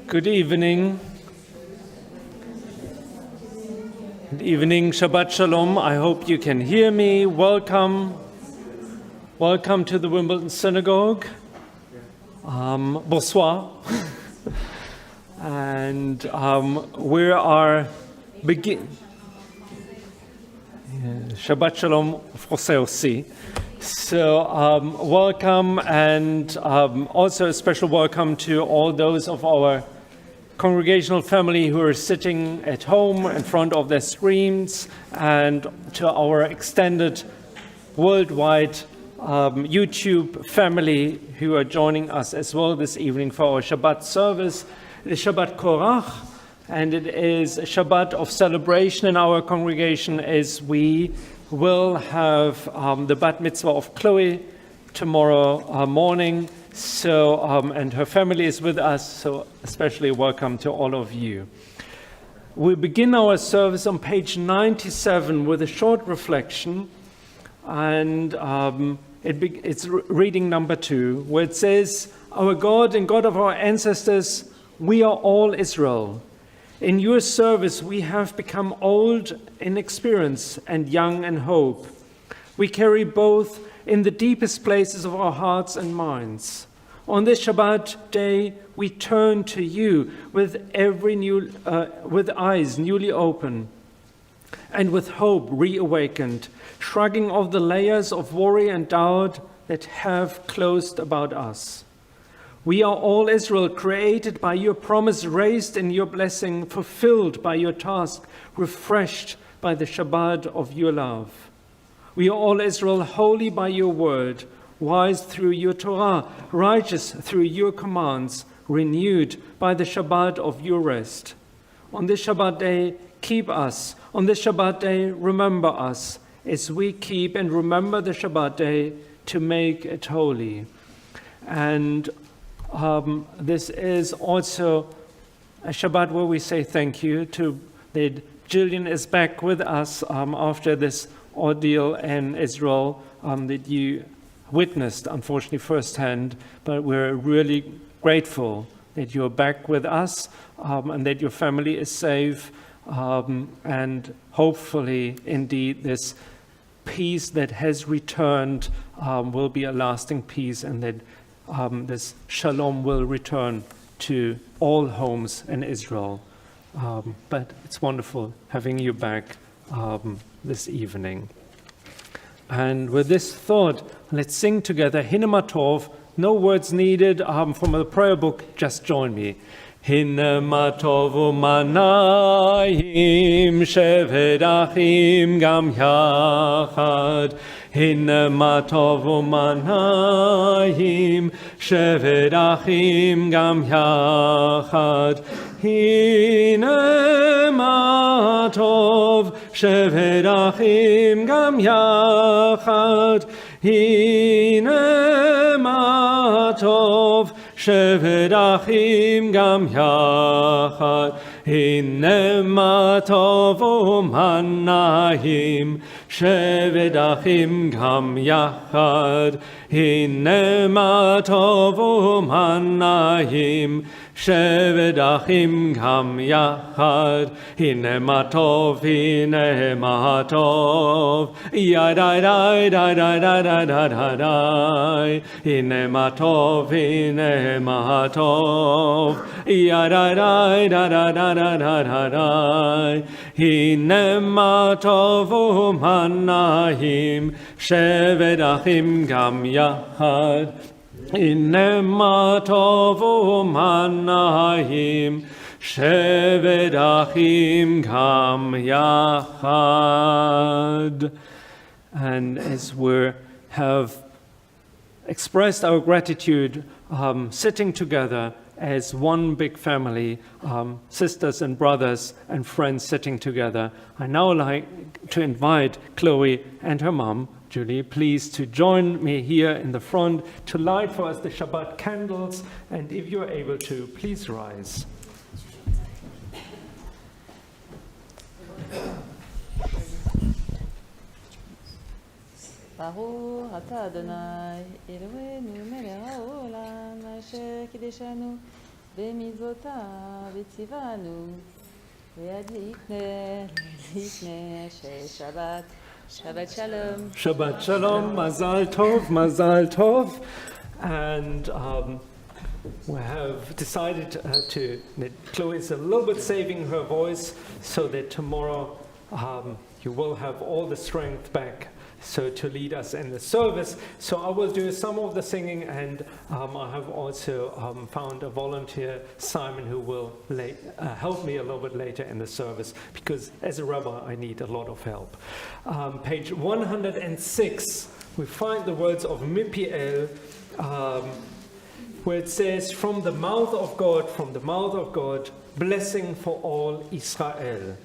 Good evening. Good evening, Shabbat Shalom. I hope you can hear me. Welcome. Welcome to the Wimbledon Synagogue. Bonsoir. And we are Shabbat Shalom, français aussi. So welcome, and also a special welcome to all those of our congregational family who are sitting at home in front of their screens, and to our extended worldwide YouTube family who are joining us as well this evening for our Shabbat service. It is Shabbat Korach, and it is a Shabbat of celebration in our congregation, as we will have the bat mitzvah of Chloe tomorrow morning. So, and her family is with us, so especially welcome to all of you. We begin our service on page 97 with a short reflection, and it's reading number 2, where it says, "Our God and God of our ancestors, we are all Israel. In your service we have become old in experience and young in hope. We carry both in the deepest places of our hearts and minds. On this Shabbat day, we turn to you with with eyes newly open and with hope reawakened, shrugging off the layers of worry and doubt that have closed about us. We are all Israel, created by your promise, raised in your blessing, fulfilled by your task, refreshed by the Shabbat of your love. We are all Israel, holy by your word, wise through your Torah, righteous through your commands, renewed by the Shabbat of your rest. On this Shabbat day, keep us. On this Shabbat day, remember us, as we keep and remember the Shabbat day to make it holy." And this is also a Shabbat where we say thank you to that Jillian is back with us after this ordeal in Israel that you witnessed, unfortunately, firsthand, but we're really grateful that you're back with us and that your family is safe, and hopefully, indeed, this peace that has returned will be a lasting peace, and that this shalom will return to all homes in Israel. But it's wonderful having you back this evening. And with this thought, let's sing together Hinema Tov. No words needed from the prayer book, just join me. Hinema Tov u'manayim shevet achim gam yachad. Hinema Tov u'manayim shevet achim gam yachad. Hinema Tov shevet achim gam yachad. Hinema Tov shevet achim gam yachad. Hinema Tov u'manayim shevet achim gam yachad. Hinema Tov u'manayim shevet achim gam yachad. Hinema Tov, hinema Tov, yadai dai dai dai dai dai dai dai dai. Hinema Tov, hinema Tov, yadai dai dai dai dai dai dai dai. Hinema Tov u'manayim shevet achim gam yachad. Hinema Tov u'manayim shevet achim gam yachad. And as we have expressed our gratitude, sitting together as one big family, sisters and brothers and friends sitting together, I now like to invite Chloe and her mom, Julie, please to join me here in the front to light for us the Shabbat candles, and if you're able to, please rise. ברוך אתה אדוני, אלוהינו מלך העולם, אשר קידשנו במצוותיו וציוונו, להדליק נר לפני שבת. Shabbat Shalom. Shabbat Shalom, Mazal Tov, Mazal Tov. And we have decided that Chloe is a little bit saving her voice so that tomorrow you will have all the strength back to lead us in the service. So I will do some of the singing, and I have also found a volunteer, Simon, who will help me a little bit later in the service, because as a rabbi I need a lot of help. Page 106, we find the words of Mipiel, where it says, from the mouth of God, blessing for all Israel.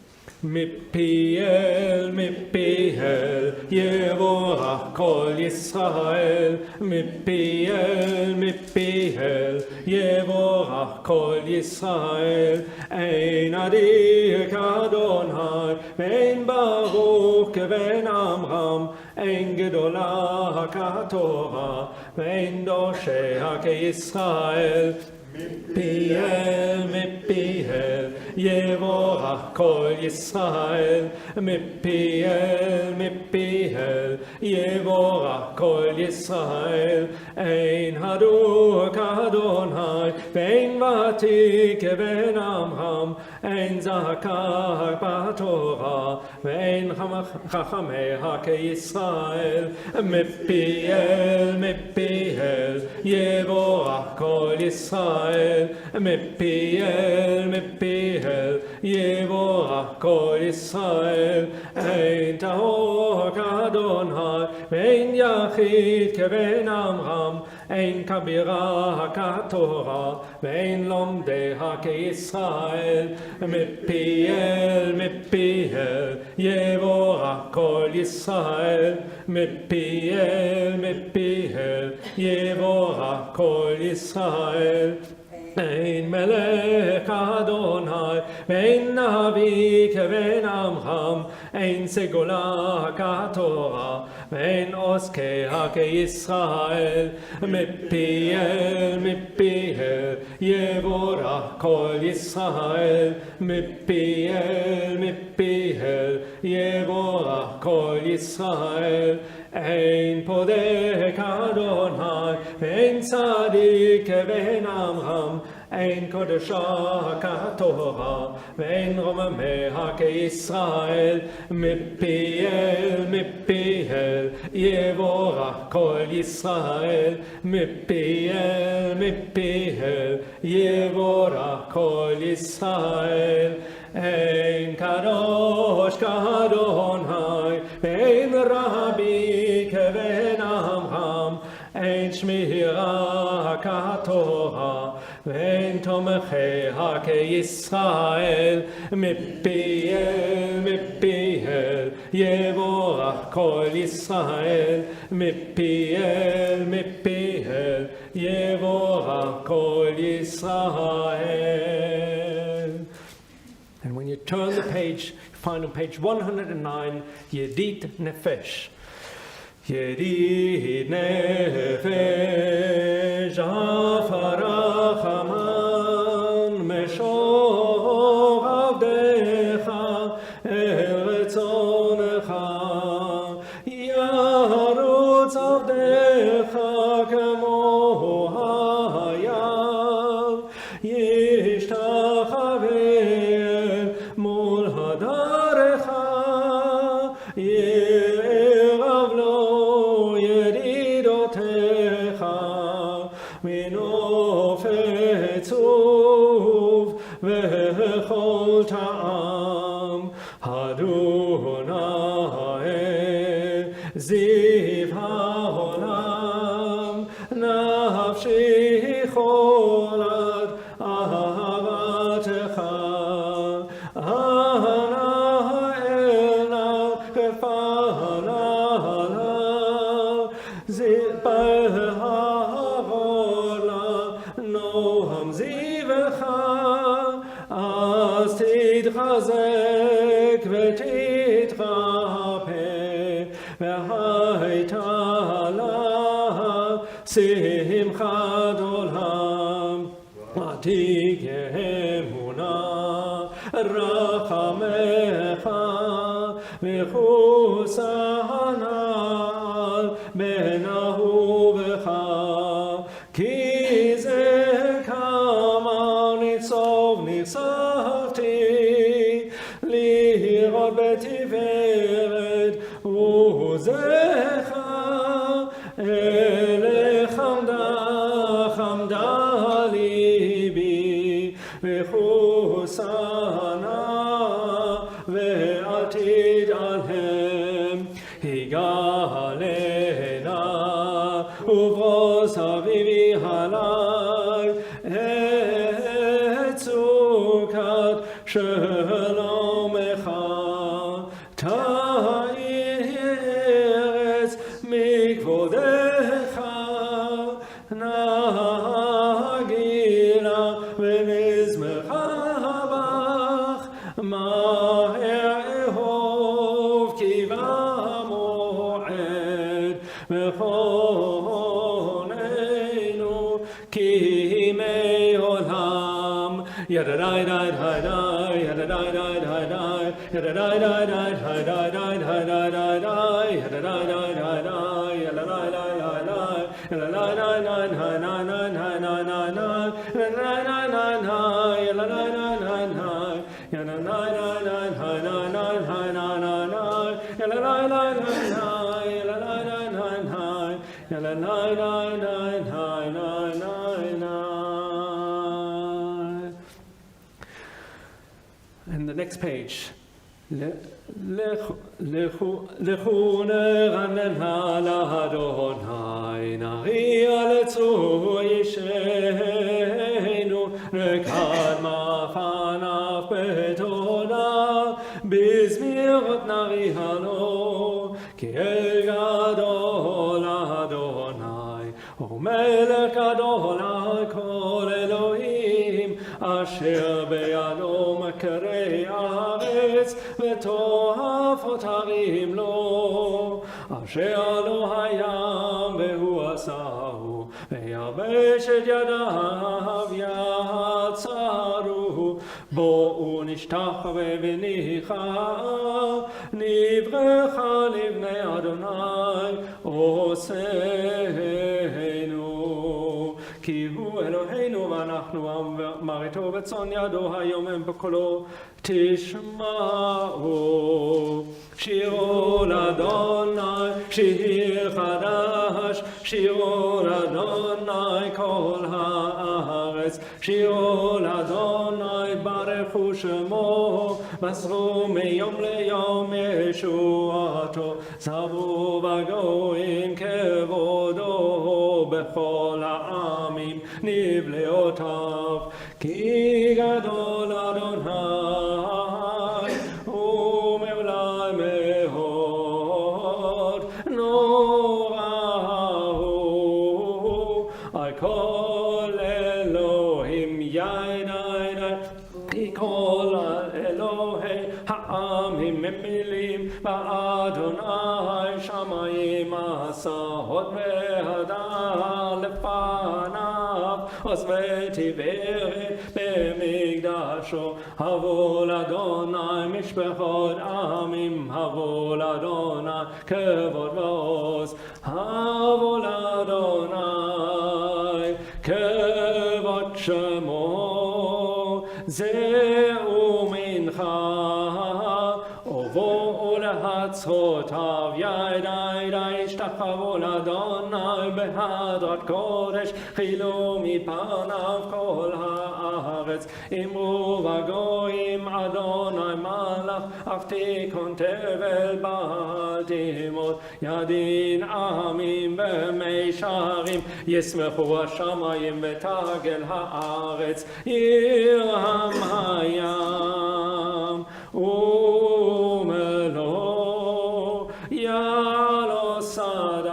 Mipiel, Mipiel, Yevorach kol Yisrael. Mipiel, Mipiel, Yevorach kol Yisrael. Ein adik Adonai, ve'ein baruch keven Amram, ein gedolah katorah, ve'ein dosheh keYisrael. Mipiel, Mipiel, Yevorach kol Yisrael. Mipiel, Mipiel, Yevorach kol Yisrael. Ein haduk Adonai, ve'ein vatik keven Amram, ein zakar b'Torah, ve'ein chachameha keYisrael. Mipiel, Mipiel, Yevorach kol Yisrael. Mipiel, Mipiel, Yevorach kol Yisrael. Ein tahor Adonai, ve'ein yachid keven Amram, ein kabira katorah, ve'ein lomdeha keYisrael. Mipiel, Mipiel, Yevorach kol Yisrael. Mipiel, Mipiel, Yevorach kol Yisrael. Ein melech Adonai, ve'ein navi keven Amram, ein segulah katorah, ve'ein oskeha keYisrael. Mipiel, Mipiel, Yevorach kol Yisrael. Mipiel, Mipiel, Yevorach kol Yisrael. Ein podek Adonai, ve'ein tzadik keven Amram, ein kodeshah katorah, ve'ein romameha keYisrael. Mipiel, Mipiel, Yevorach kol Yisrael. Mipiel, Mipiel, Yevorach kol Yisrael. Ein kadosh kadonai, ve'ein rabbi keven Amram, ein shmira katorah, ve'ein tomecheha keYisrael. Mipiel, Mipiel, Yevorach kol Yisrael. Mipiel, Mipiel, Yevorach kol Yisrael. And when you turn the page, you find on page 109, Yedid Nefesh. Yedid Nefesh, Afarach Aman, Meshor Avdecha, Eretzonecha, Yarutz Avdecha, Kemo Hayam, Yishtachaveh, Mol Hadarecha, Ye'erav lo yedidotecha, Minofet Tzuv v'chol ta'am, Adonai Ziv ha'olam, Nafshi cholat ahavatecha. תתחזק ותתרפא והייתה לה שמחת עולם. עתיק אמונה רחמך וחוסנה על בן אהובך, כי זה כמה ניצוב ניצחתי לראות בתפארת עוזך, אלה חמדה ליבי וחוסנה ועתיד עליהם. הגלנה וברוס אביבי עלי את סוכת שלומך, תארץ מכבודך נגילה ונזמחה בך, מהר אהוב כי במועד וכוננו כימי עולם. ידעי די די די ידעי די די די די ידעי די די די די די די די די די ידעי די די די די ידעי די די די And the next page. לכו נרננה לאדוני, נריע לצור אישנו, נקדמה פניו בתודה, בזמירות נריע לו, כי אל גדול אדוני, ומלך גדול על כל אלוהים, אשר בידו מכרי הארץ ותועפות הרים לו, אשר לו הים והוא עשהו, ויבשת ידיו יצרו, בואו נשתחווה וניחא, נברכה לבני אדוני עושנו, כי הוא אלוהינו ואנחנו עם מרתו וצאן ידו היום הם בקולו. תשמעו שירו לאדוני שיר חדש, שירו לאדוני כל הארץ, שירו לאדוני ברכו שמו, מסרו מיום ליום ישועתו, זבו בגויים כבודו בכל העמים נבלעותיו, כי גדול אדוני ומעולל מאוד, נורא הוא על כל אלוהים ידי, כי כל אלוהי העמים ממילים באדוני, שמיים עשאות והדר לפניו, עוז ותפארת במקדשו. הבו לאדוני משפחות עמים, הבו לאדוני כבוד ועוז, הבו לאדוני כבוד שמו, זהו מנחה ובואו להצהותיו, ידי השתחוו לאדוני בהדרת קודש, חילו מפניו כל הארץ, אמרו בגויים אדוני מלך, אף תיכון תבל בעל תימות, ידין עמים במישרים, ישמחו השמיים ותגל הארץ, ירם הים ומלוא יעלו שדי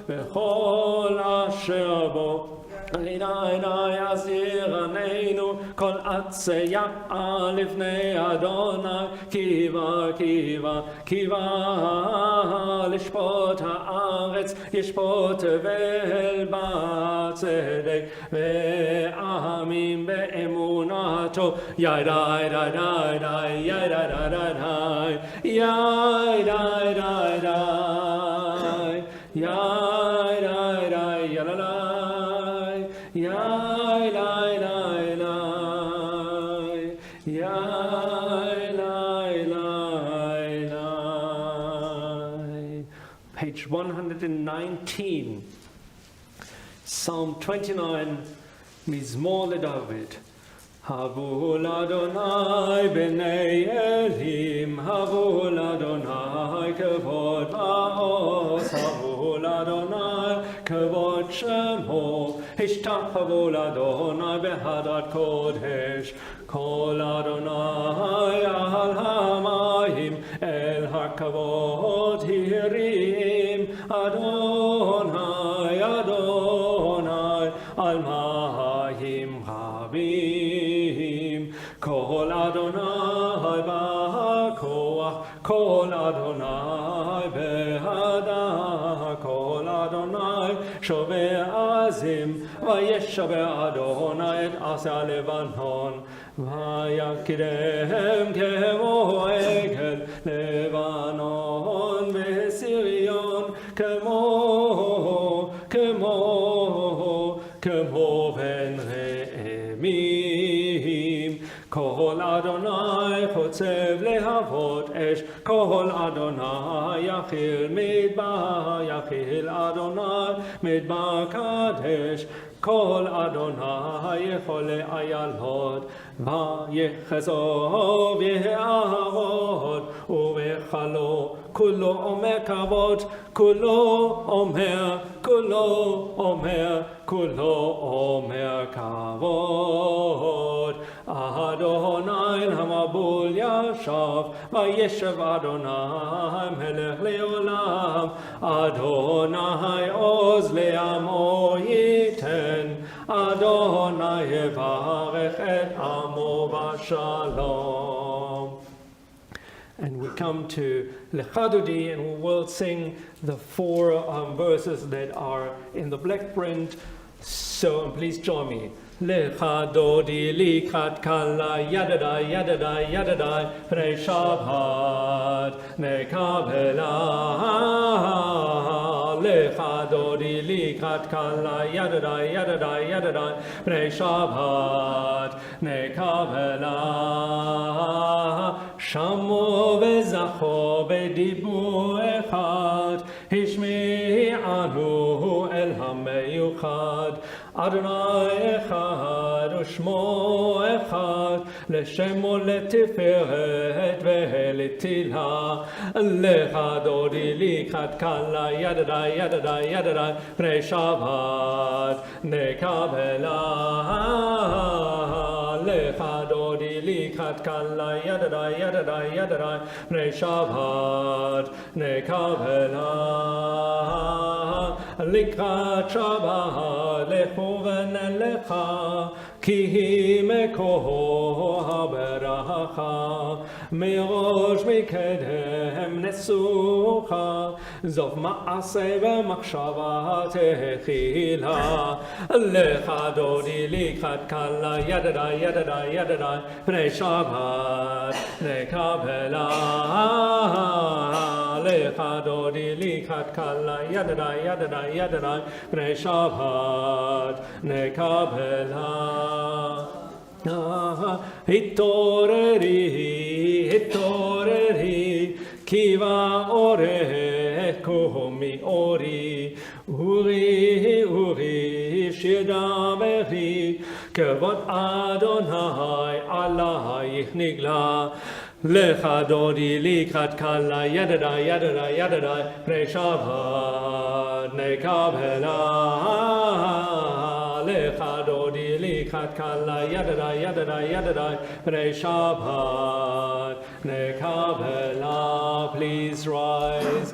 וכל אשר בו. עיני יזהירננו כל עציה לפני אדוני, כי בא לשפוט הארץ, ישפוט ואל בצדק, ועמים באמונתו, יאי די די די די, יאי די די די די, יאי די די די, יאי די די יללי, יאי די די די, יאי די די די. Page 119, Psalm 29, Mizmor LeDavid. Havu l'Adonai b'nei Elim, havu l'Adonai kavod ma'os, havu l'Adonai kavod shemo, hishtachavu l'Adonai b'hadat kodesh, kol Adonai al hamayim, el hakavod hirim, Adonai, Adonai, al mahim rabim, kol Adonai ba'koach, kol Adonai be'hada, kol Adonai shoveh azim, vayeshaveh Adonai et aseh Lebanon, vayakidem kemo egel Lebanon ve'Sirion, כמו בן רעמים, כל אדוני חוצב להבות אש, כל אדוני יכיל מדבר, יכיל אדוני מדבר קדש, כל אדוני יכול לאיילות, ויחזוב יערוד, ובחלו כולו אומר כבוד, כולו אומר, כולו אומר, כולו אומר כבוד. אדוני המבול ישב, וישב אדוני מלך לעולם, אדוני עוז לעמו ייתן, אדוני יברך את עמו בשלום. And we come to Lechadodi, and we will sing the four verses that are in the black print. So please join me. Lechadodi likhat kala yadadai yadadai yadadai pnei Shabbat nekabela. Lechadodi likhat kala yadadai yadadai yadadai pnei Shabbat nekabela. Shamo וזכו בדיבור אחד, השמיענו אל המיוחד. אדוני אחד ושמו אחד, לשם ולתפארת ולתהילה. לך דודי לקחת קלה, ידדי ידדי ידדי, פני שבת נקבלה. לך דודי לקחת קלה, ידדי ידדי ידדי, פני שבת נקבלה. לקראת שבת לכו ונלכה, כי היא מקור הברכה. מראש מקדם נסוכה, זאת מעשה ומחשבה תחילה. לך דודי לקחת קלה, ידדי ידדי ידדי, פני שבת נקבלה. לך דודי לקחת קלה, ידדי ידדי ידדי, פני שבת נקבלה. התעוררי, התעוררי, כי באורך קומי אורי. אורי, אורי, שדברי, כבוד אדוני עלייך נגלה. לך דודי לקחת קלה, ידדי ידדי ידדי, פני שבת נקבלה. לך דודי לקחת קלה, ידדי ידדי ידדי, פני שבת נקבלה. Please rise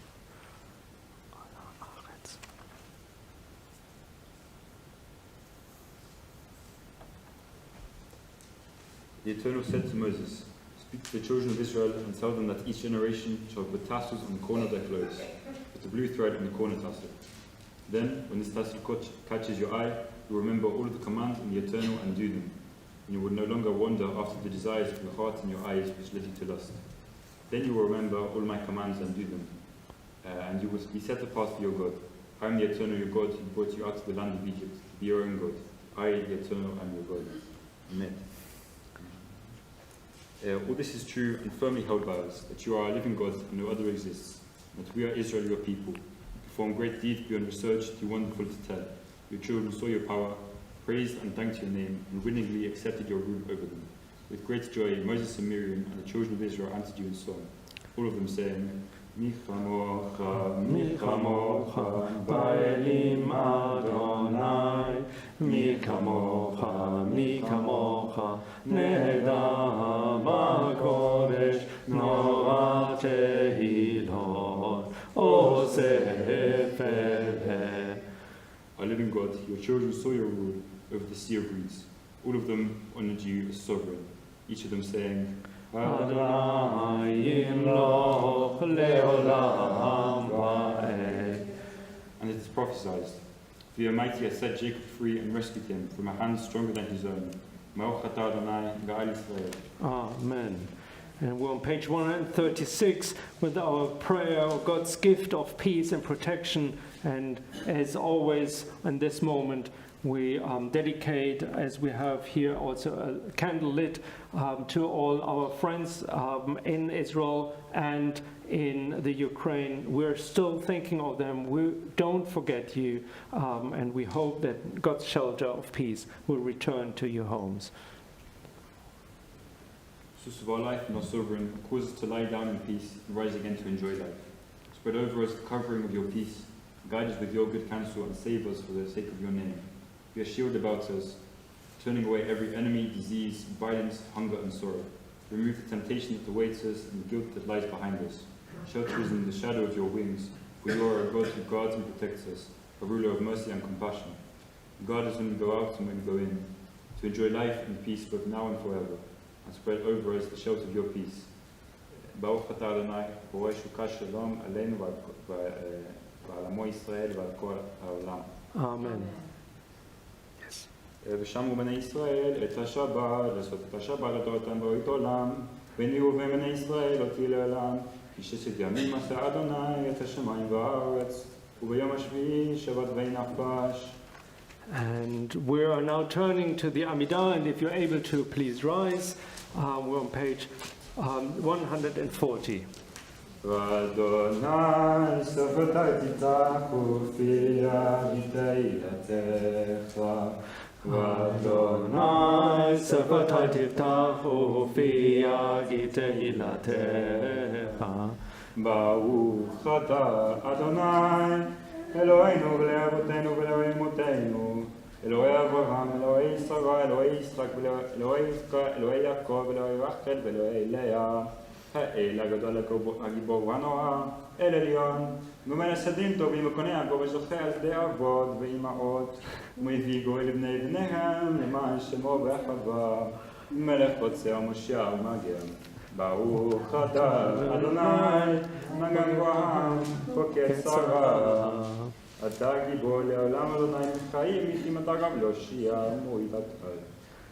The Eternal said to Moses, "Speak to the children of Israel and tell them that each generation shall put tassels on the corner of their clothes, with a blue thread on the corner tassel. Then, when this tassel catches your eye, you will remember all of the commands in the Eternal and do them, and you will no longer wander after the desires of your heart and your eyes which led you to lust. Then you will remember all my commands and do them, and you will be set apart for your God. I am the Eternal your God who brought you out of the land of Egypt to be your own God. I, the Eternal, am your God." Amen. All this is true and firmly held by us, that you are a living God and no other exists, and that we are Israel, your people. You perform great deeds beyond research, too wonderful to tell. Your children saw your power, praised and thanked your name, and willingly accepted your rule over them. With great joy, Moses and Miriam and the children of Israel answered you in song, all of them saying, "Mi chamocha, Ba'elim Adonai, mi kamocha, Nedam HaKodesh, Nora Tehilot, Oseh Peleh." Our living God, your children saw your rule over the sea of reeds. All of them honored you as sovereign, each of them saying, Adonai Yimloch Leolam Va'ed. And it is prophesied, "The Almighty has set Jacob free and rescued him from a hand stronger than his own. Baruch atah Adonai Ga'al Yisrael." Amen. And we're on page 136 with our prayer, God's gift of peace and protection. And as always, in this moment, we dedicate, as we have here, also a candle lit to all our friends in Israel and in the Ukraine. We're still thinking of them. We don't forget you, and we hope that God's shelter of peace will return to your homes. Source of our life and our sovereign, cause us to lie down in peace and rise again to enjoy life. Spread over us the covering of your peace, guide us with your good counsel, and save us for the sake of your name. Be a shield about us, turning away every enemy, disease, violence, hunger, and sorrow. Remove the temptation that awaits us and the guilt that lies behind us. Shelter us in the shadow of your wings, for you are a God who guards and protects us, a ruler of mercy and compassion. Guard us when we go out and when we go in, to enjoy life and peace both now and forever, and spread over us the shelter of your peace. Baruch atah Adonai, borei Shabbat Shalom, aleinu ועל עמו ישראל ועל כל העולם. Amen. ושמרו בני ישראל את השבת, לעשות את השבת לתורתם ברית עולם, ונראו בני ישראל אותי לעולם, כי ששת ימים עשה אדוני את השמיים והארץ, וביום השביעי שבת וינפש. And we are now turning to the Amidah, and if you're able to, please rise. We're on page 140. ואדוני שפתי תיתך ופיה בתהילתך. ואדוני שפתי תפתח ופיה בתהילתך. ברוך אתה אדוני אלוהינו ולאבותינו ולאלוהי אמותינו, אלוהי אברהם, אלוהי שרה, אלוהי יצחק, אלוהי יעקב, אלוהי רחל ואלוהי לאה, האל הגדול הגיבור והנורא, אל עליון, ומלך דין טובים וקונע בו וזוכה על ידי אבות ואימהות, ומביא גוי לבני בניהם למען שמו באחווה, מלך פוצע ומושיע ומגן. ברוך אתה אדוני מגן גבוהה פוקד שרה, אתה גיבור לעולם אדוני מחיים מחים אתה גם להושיע מועיל עד.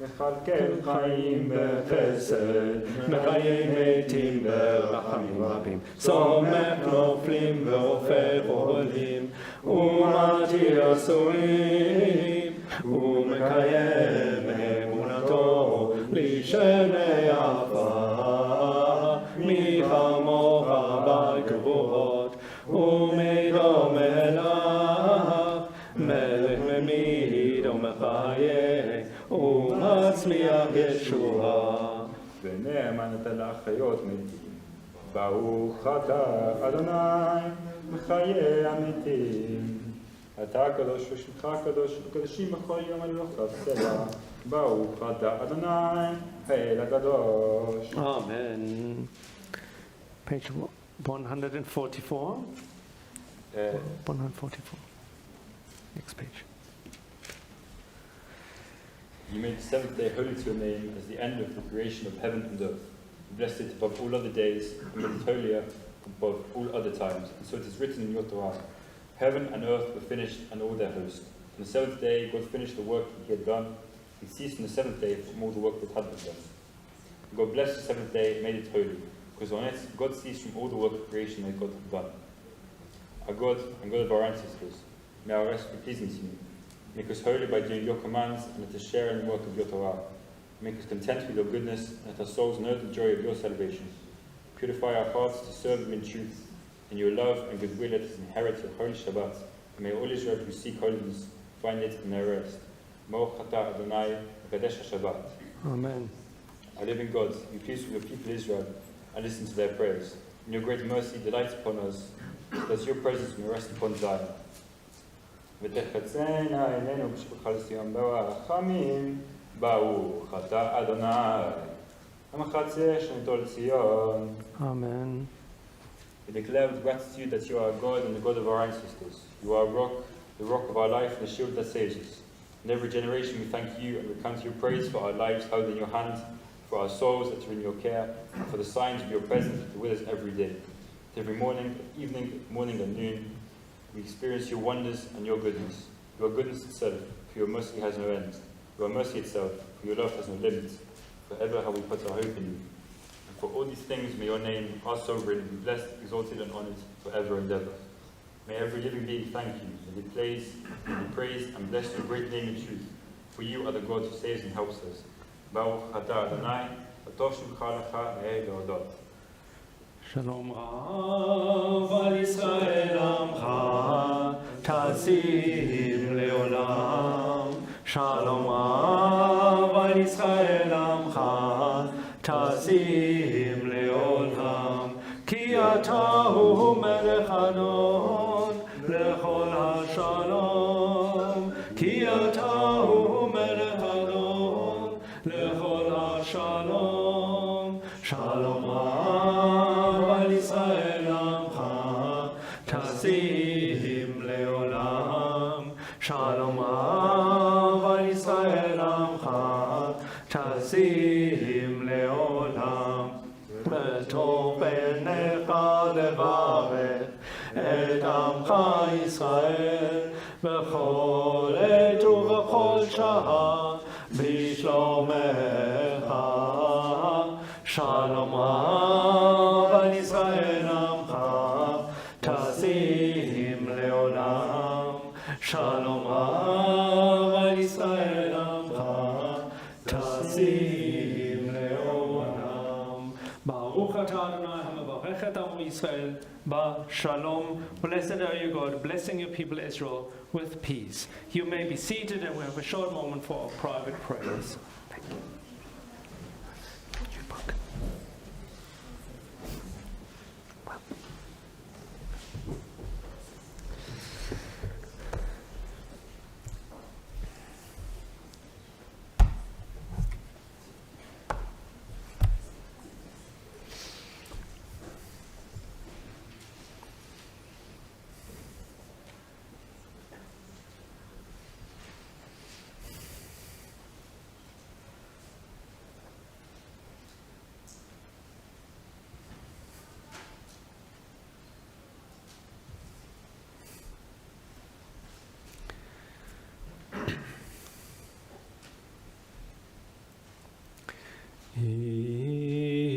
מכלכל חיים בחסד, מחיי מתים ברחמים רבים, סומך נופלים ורופא חולים, ומתיר אסורים, ומקיים אמונתו לשני עפר, מי כמוך בגבורות, ומדום אליו, מלך ממיד ומחיה, ומצמיח ישועה. ונאמן אתה להחיות מתים. ברוך אתה אדוני מחיי המתים. אתה הקדוש ושמך הקדוש וקדושים בכל יום על אלוהיו סלע. ברוך אתה אדוני האל הקדוש. Amen. Page 144. 144. Next page. You made the seventh day holy to your name as the end of the creation of heaven and earth. You blessed it above all other days, and made it holier above all other times. And so it is written in your Torah, heaven and earth were finished and all their host. On the seventh day, God finished the work he had done, and ceased on the seventh day from all the work that had been done. God blessed the seventh day and made it holy, because on it God ceased from all the work of creation that God had done. Our God and God of our ancestors, may our rest be pleasing to you. Make us holy by doing your commands, and let us share in the work of your Torah. Make us content with your goodness, and let our souls know the joy of your salvation. Purify our hearts to serve them in truth. In your love and goodwill, let us inherit your holy Shabbat. And may all Israel who seek holiness find it in their rest. Baruch atah Adonai, Mekadesh Shabbat. Amen. Our living God, be pleased with your people Israel, and listen to their prayers. In your great mercy, delight upon us, that your presence may rest upon Zion. ותחצנה עינינו בשובך לציון ברחמים, ברוך אתה אדוני, המחצה שנתו לציון. Amen. We declare with gratitude that you are God and the God of our ancestors. You are a rock, the rock of our life and the shield that saves us. In every generation we thank you and recount your praise for our lives held in your hand, for our souls that are in your care, and for the signs of your presence that are with us every day. Every morning, evening, morning and noon, we experience your wonders and your goodness. You are goodness itself, for your mercy has no end. You are mercy itself, for your love has no limit. Forever have we put our hope in you. And for all these things may your name, our sovereign, be blessed, exalted and honored forever and ever. May every living being thank you, may they praise and bless your great name in truth. For you are the God who saves and helps us. Baruch atah Adonai, v'tov shemcha lecha me'eh le'odot. Shalom Rav al Yisrael Amcha Tasim Leolam. Shalom Rav al Yisrael Amcha Tasim Leolam. Ki ata hu melech Adon lechol hashalom. Ki ata hu melech Adon lechol hashalom. Shalom Rav Israel Amcha Tasim Leolam. Shalom Rav Israel Amcha Tasim Leolam. B'tov b'necha levarech et Amcha Yisrael b'chol et ub'chol shah b'shlomecha. Shalom Rav al Yisrael Amcha Tasim Leolam. Shalom Rav al Yisrael Amcha Tasim Leolam. Baruch atah Adonai hamavarech et Am Yisrael ba shalom. Blessed are you, God, blessing your people Israel with peace. You may be seated, and we have a short moment for our private prayers. Thank you.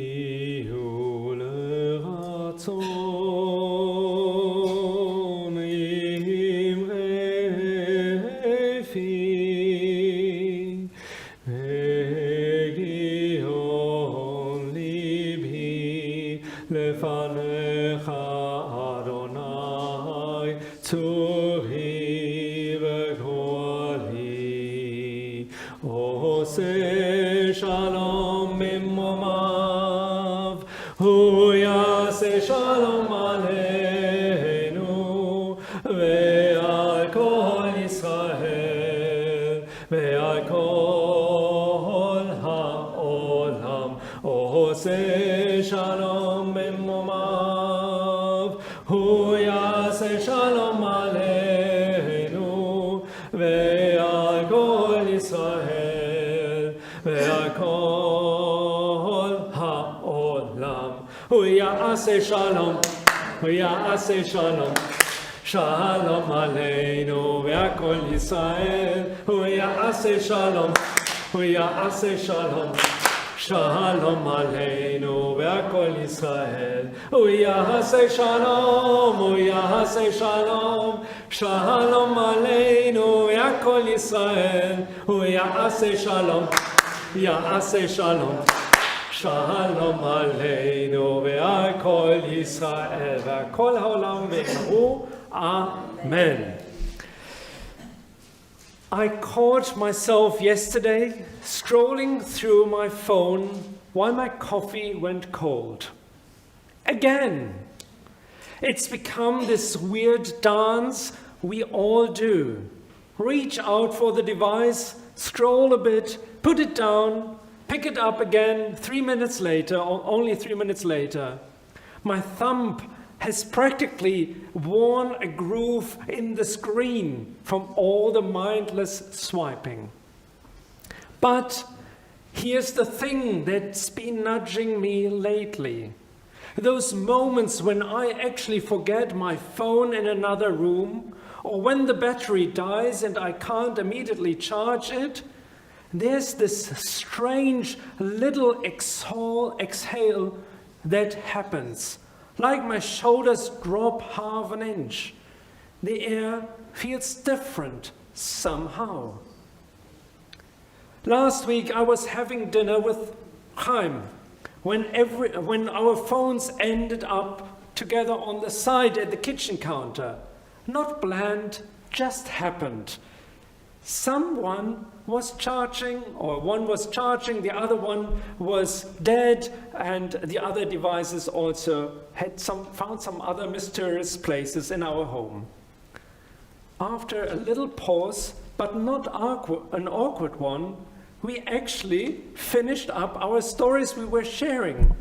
Ihu l'ratzon imrefi v'gihon libhi lefanecha Adonai tzuri v'goli oseh shalom mimomav hu yaseh shalom aleinu ve'al kol Yisrael ve'al kol ha'olam oseh shalom mimomav hu yaseh shalom aleinu ve'al kol Yisrael והכל העולם. הוא יעשה שלום, הוא יעשה שלום. שלום עלינו והכל ישראל. הוא יעשה שלום, הוא יעשה שלום. שלום עלינו והכל ישראל. הוא יעשה שלום, הוא יעשה שלום. שלום עלינו והכל ישראל. הוא יעשה שלום, יעשה שלום. שלום עלינו והכל ישראל. והכל העולם ואמרו Amen. I caught myself yesterday scrolling through my phone while my coffee went cold. Again, it's become this weird dance we all do. Reach out for the device, scroll a bit, put it down, pick it up again 3 minutes later, or only 3 minutes later. My thumb has practically worn a groove in the screen from all the mindless swiping. But here's the thing that's been nudging me lately. Those moments when I actually forget my phone in another room, or when the battery dies and I can't immediately charge it, there's this strange little exhale that happens. Like my shoulders drop half an inch. The air feels different somehow. Last week I was having dinner with Chaim when our phones ended up together on the side at the kitchen counter. Not planned, just happened. Someone was charging, or one was charging, the other one was dead, and the other devices also had found some other mysterious places in our home. After a little pause, but not an awkward one, we actually finished up our stories we were sharing.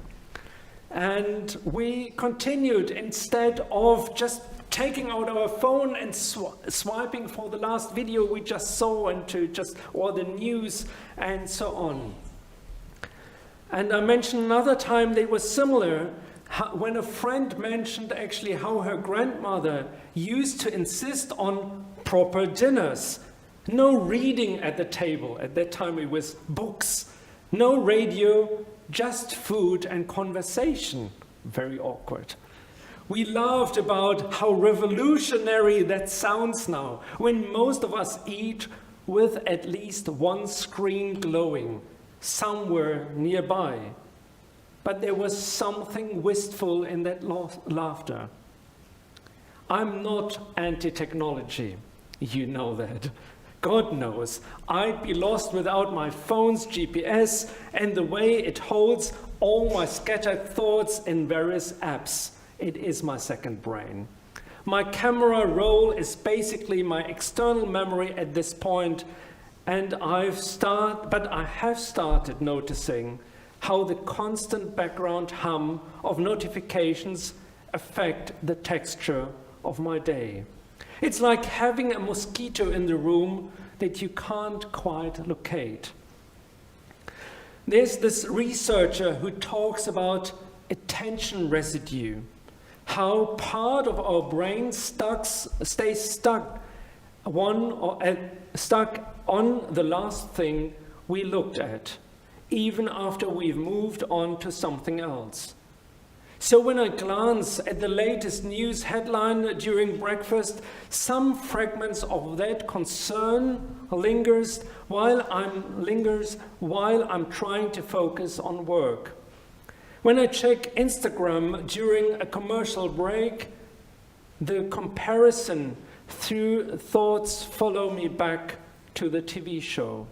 And we continued instead of just taking out our phone and swiping for the last video we just saw or the news and so on. And I mentioned another time they were similar when a friend mentioned actually how her grandmother used to insist on proper dinners. No reading at the table. At that time it was books. No radio, just food and conversation. Very awkward. We laughed about how revolutionary that sounds now, when most of us eat with at least one screen glowing somewhere nearby. But there was something wistful in that laughter. I'm not anti-technology, you know that. God knows, I'd be lost without my phone's GPS and the way it holds all my scattered thoughts in various apps. It is my second brain. My camera roll is basically my external memory at this point, and I have started noticing how the constant background hum of notifications affect the texture of my day. It's like having a mosquito in the room that you can't quite locate. There's this researcher who talks about attention residue, how part of our brain stays stuck on the last thing we looked at, even after we've moved on to something else. So when I glance at the latest news headline during breakfast, some fragments of that concern lingers while I'm trying to focus on work. When I check Instagram during a commercial break, the comparison through thoughts follow me back to the TV show.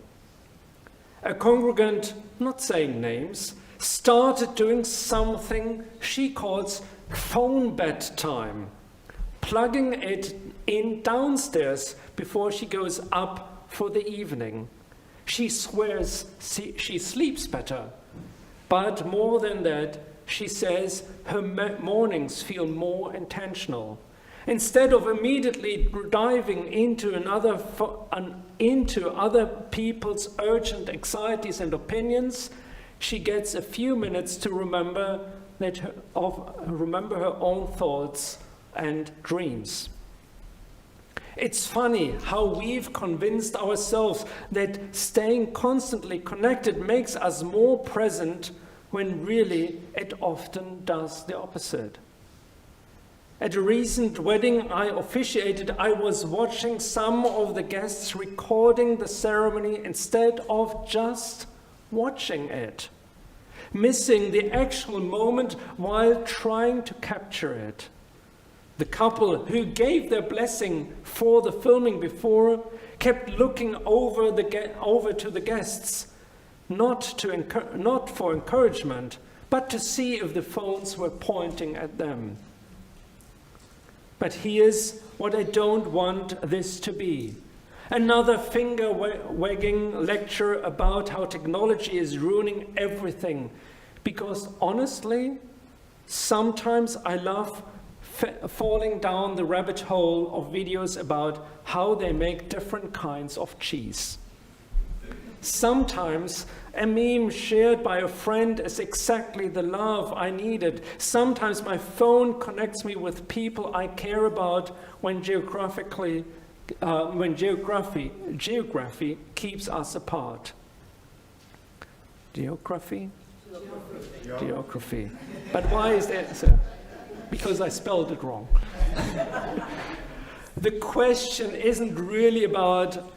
A congregant, not saying names, started doing something she calls phone bedtime, plugging it in downstairs before she goes up for the evening. She swears she sleeps better, but more than that, she says her mornings feel more intentional. Instead of immediately diving into other people's urgent anxieties and opinions, she gets a few minutes to remember her own thoughts and dreams. It's funny how we've convinced ourselves that staying constantly connected makes us more present, when really it often does the opposite. At a recent wedding I officiated, I was watching some of the guests recording the ceremony instead of just watching it, missing the actual moment while trying to capture it. The couple who gave their blessing for the filming before kept looking over to the guests, not for encouragement, but to see if the phones were pointing at them. But here's what I don't want this to be. Another finger-wagging lecture about how technology is ruining everything. Because honestly, sometimes I love falling down the rabbit hole of videos about how they make different kinds of cheese. Sometimes a meme shared by a friend is exactly the love I needed. Sometimes my phone connects me with people I care about when geography keeps us apart. Geography? Geography. But why is that so? Because I spelled it wrong. The question isn't really about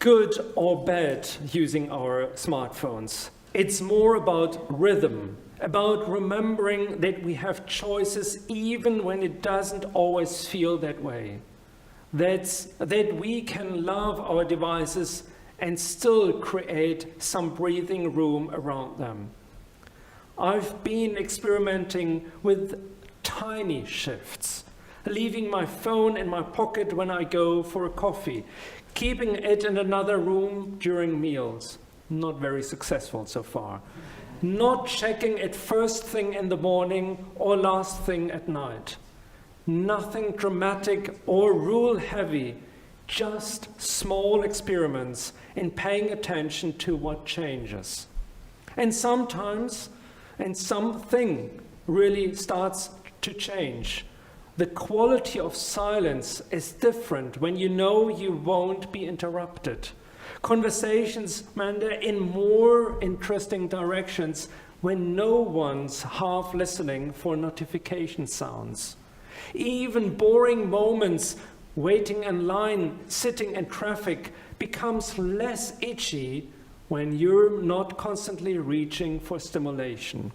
good or bad using our smartphones. It's more about rhythm, about remembering that we have choices even when it doesn't always feel that way. That we can love our devices and still create some breathing room around them. I've been experimenting with tiny shifts, leaving my phone in my pocket when I go for a coffee, keeping it in another room during meals. Not very successful so far. Not checking it first thing in the morning or last thing at night. Nothing dramatic or rule heavy, just small experiments in paying attention to what changes. And sometimes, something really starts to change. The quality of silence is different when you know you won't be interrupted. Conversations meander in more interesting directions when no one's half listening for notification sounds. Even boring moments, waiting in line, sitting in traffic, becomes less itchy when you're not constantly reaching for stimulation.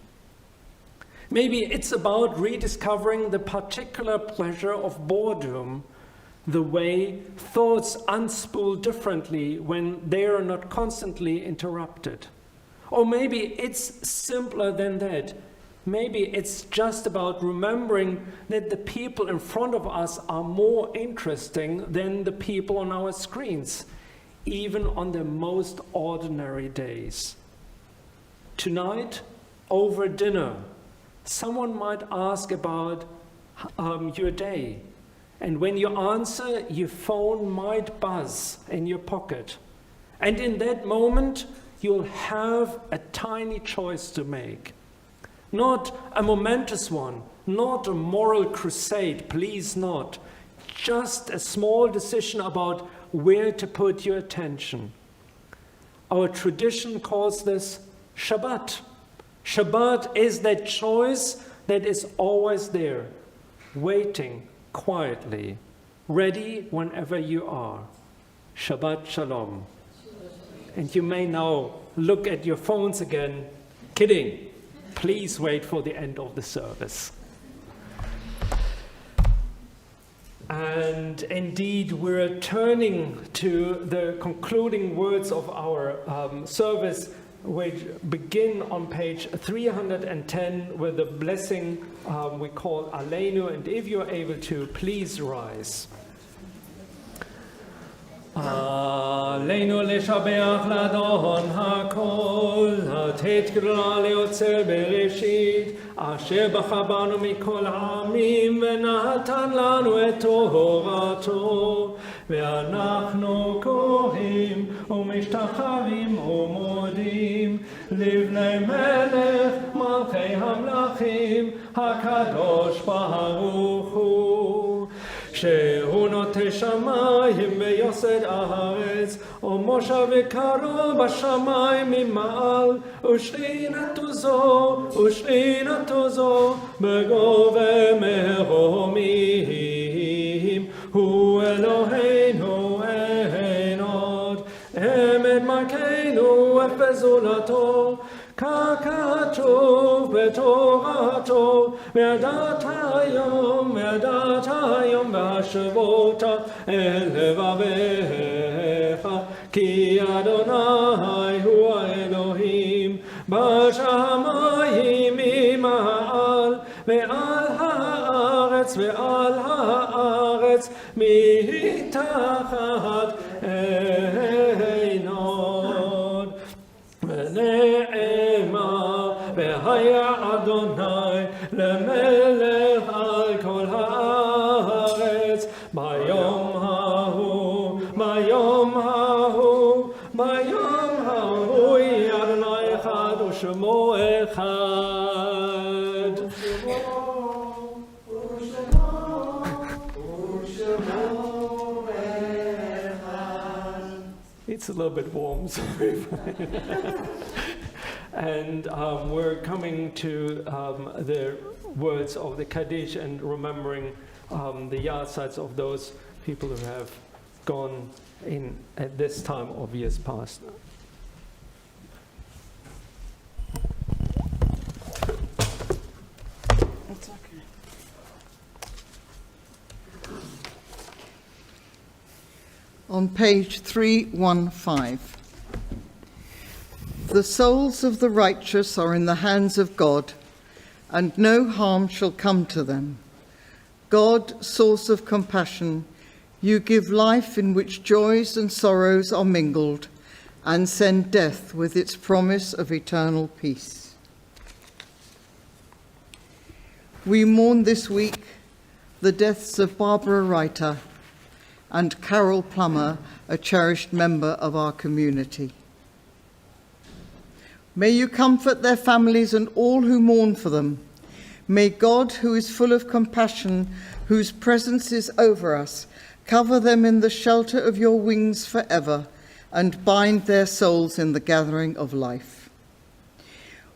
Maybe it's about rediscovering the particular pleasure of boredom, the way thoughts unspool differently when they are not constantly interrupted. Or maybe it's simpler than that. Maybe it's just about remembering that the people in front of us are more interesting than the people on our screens, even on the most ordinary days. Tonight, over dinner, someone might ask about your day, and when you answer, your phone might buzz in your pocket. And in that moment, you'll have a tiny choice to make. Not a momentous one, not a moral crusade, please not. Just a small decision about where to put your attention. Our tradition calls this Shabbat. Shabbat is that choice that is always there, waiting quietly, ready whenever you are. Shabbat Shalom. And you may now look at your phones again. Kidding. Please wait for the end of the service. And indeed, we're turning to the concluding words of our service, which begin on page 310 with the blessing we call Aleinu. And if you're able to, please rise. עלינו לשבח לאדון הכל, לתת גדולה ליוצר בראשית, אשר בחר בנו מכל העמים ונתן לנו את תורתו, ואנחנו קוראים ומשתחווים ומודים לבני מלך מלכי המלכים הקדוש ברוך הוא. שהוא נוטה שמיים ויוסד הארץ, ומושב יקרו בשמיים ממעל, ושכינתו זו בגובה מרומים. הוא אלוהינו אין עוד, אמת מלכנו ופזולתו, ככתוב בתורתו, וידעת היום והשבות אל לבביך, כי אדוני הוא האלוהים בשמיים ממעל, ועל הארץ מתחת אין עוד. ונאמר והיה אדוני למלך על כל הארץ, ביום ההוא יהיה אדוני אחד ושמו אחד. It's a little bit warm, sorry. And we're coming to the words of the Kaddish and remembering the yahrzeits of those people who have gone in at this time of years past. It's okay. On page 315. The souls of the righteous are in the hands of God, and no harm shall come to them. God, source of compassion, you give life in which joys and sorrows are mingled, and send death with its promise of eternal peace. We mourn this week the deaths of Barbara Reiter and Carol Plummer, a cherished member of our community. May you comfort their families and all who mourn for them. May God, who is full of compassion, whose presence is over us, cover them in the shelter of your wings forever, and bind their souls in the gathering of life.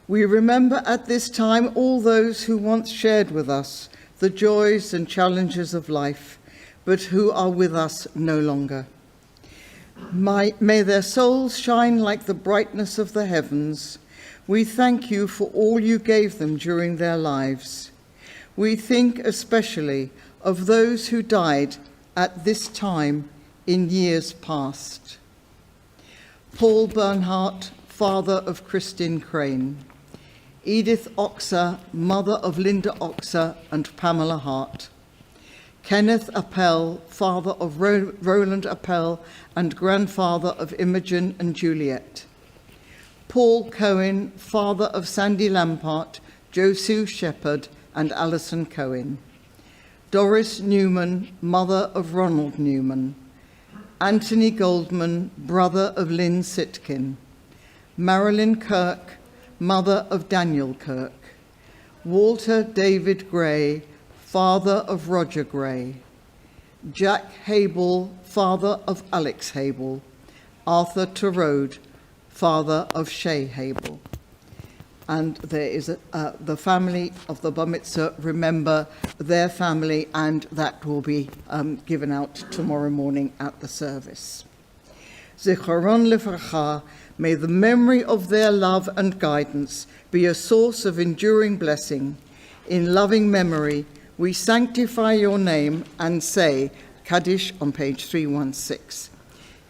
We remember at this time all those who once shared with us the joys and challenges of life, but who are with us no longer. May their souls shine like the brightness of the heavens. We thank you for all you gave them during their lives. We think especially of those who died at this time in years past. Paul Bernhardt, father of Christine Crane. Edith Oxer, mother of Linda Oxer and Pamela Hart. Kenneth Appel, father of Roland Appel and grandfather of Imogen and Juliet. Paul Cohen, father of Sandy Lampart, Josu Shepherd and Alison Cohen. Doris Newman, mother of Ronald Newman. Anthony Goldman, brother of Lynn Sitkin. Marilyn Kirk, mother of Daniel Kirk. Walter David Gray, father of Roger Gray. Jack Habel, father of Alex Habel. Arthur Terode, father of Shay Habel. And there is the family of the Bar Mitzvah, remember their family, and that will be given out tomorrow morning at the service. Zicharon Lefracha, may the memory of their love and guidance be a source of enduring blessing. In loving memory, we sanctify your name and say Kaddish on page 316.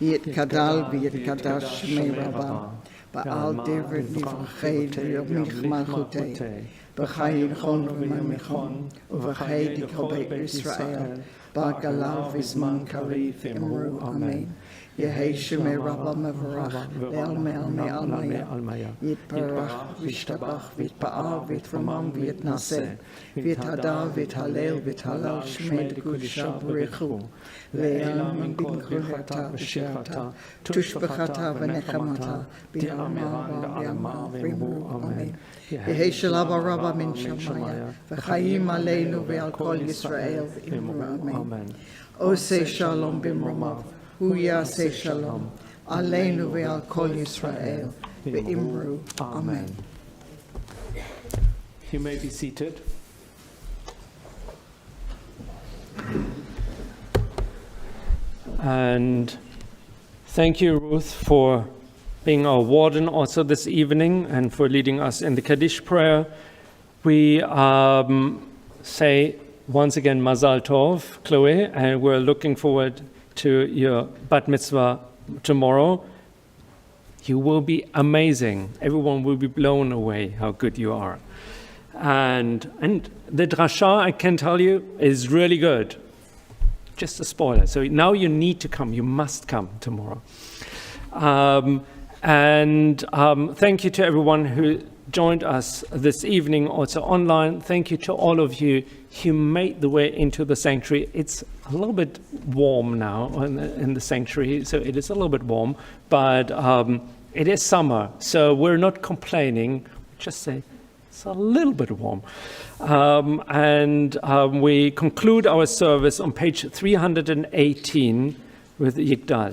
Yit kadal v'yit kadash shmei rabba, ba'al David livrachei v'yomich malchutei, b'chai yichon v'mamichon, uv'chai dikobei Israel, ba'galav v'zman kariv v'emru amen. יהי שמי רבה מבורך, לעלמי עלמי עלמיה. יתברך וישתבח ויתפאר ויתרומם ויתנשא, ויתהדר ויתהלל ויתהלל שמי לקודשה בריחו. לעלמין בנכוחתה ושירתה, תושבחתה ונחמתה, בימה ובימה ואמרו אמן. יהי שלבה רבה מן שמיה, וחיים עלינו ועל כל ישראל, אמרו אמן. עושה שלום במרומיו, הוא יעשה שלום, עלינו ועל כל ישראל, ואמרו אמן. You may be seated. And thank you, Ruth, for being our warden also this evening and for leading us in the Kaddish prayer. We say once again Mazal Tov, Chloe, and we're looking forward to your bat mitzvah tomorrow. You will be amazing. Everyone will be blown away how good you are. And the drasha, I can tell you, is really good. Just a spoiler. So now you need to come. You must come tomorrow. Thank you to everyone who joined us this evening, also online. Thank you to all of you who made the way into the sanctuary. It's a little bit warm now in the sanctuary, so it is a little bit warm, but it is summer, so we're not complaining. Just say it's a little bit warm. We conclude our service on page 318 with Yigdal.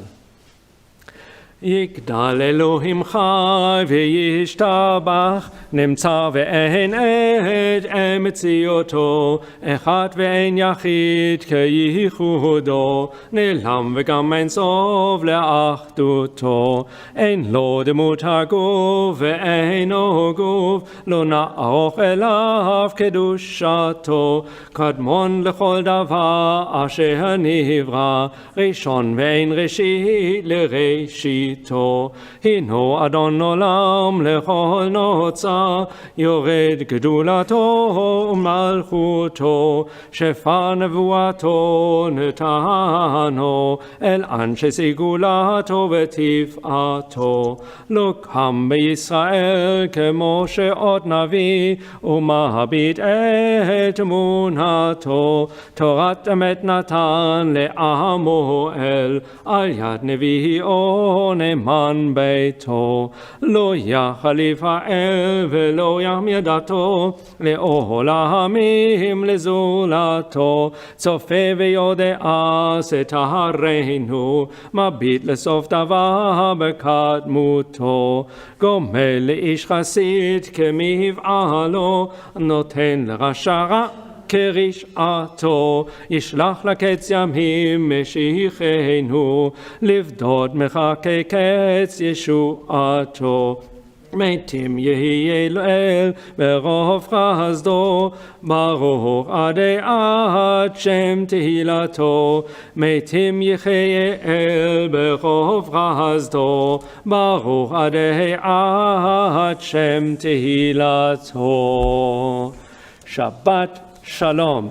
יגדל אלוהים חי וישתבח, נמצא ואין עד אמציותו, אחד ואין יחיד כייחודו, נעלם וגם אין סוף לאחדותו, אין לו דמות הגוף ואינו גוף, לא נערוך אליו קדושתו, קדמון לכל דבר אשר נברא, ראשון ואין ראשית לראשית. הינו אדון עולם לכל נוצה, יורד גדולתו ומלכותו, שפע נבואתו נתנו, אל אנשי סגולתו ותפארתו. לא קם בישראל כמו שעוד נביא, ומביט את אמונתו, תורת אמת נתן לעמו אל, על יד נביאו נאמן ביתו, לא יחליף האל ולא יחמיר דתו, לעולמים לזולתו, צופה ויודע סתרנו, מביט לסוף דבר בקדמותו, גומל לאיש חסיד כמבעלו, נותן לרשע רע כרשעתו, ישלח לקץ ימים משיחנו, לפדות מחכה קץ ישועתו. מתים יהיה לאל ברוב חסדו, ברוך עדי עד שם תהילתו. מתים יחיה אל ברוב חסדו, ברוך עדי עד שם תהילתו. Shabbat Shalom.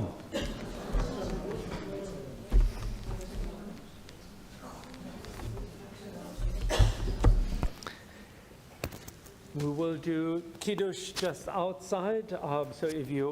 We will do Kiddush just outside, so if you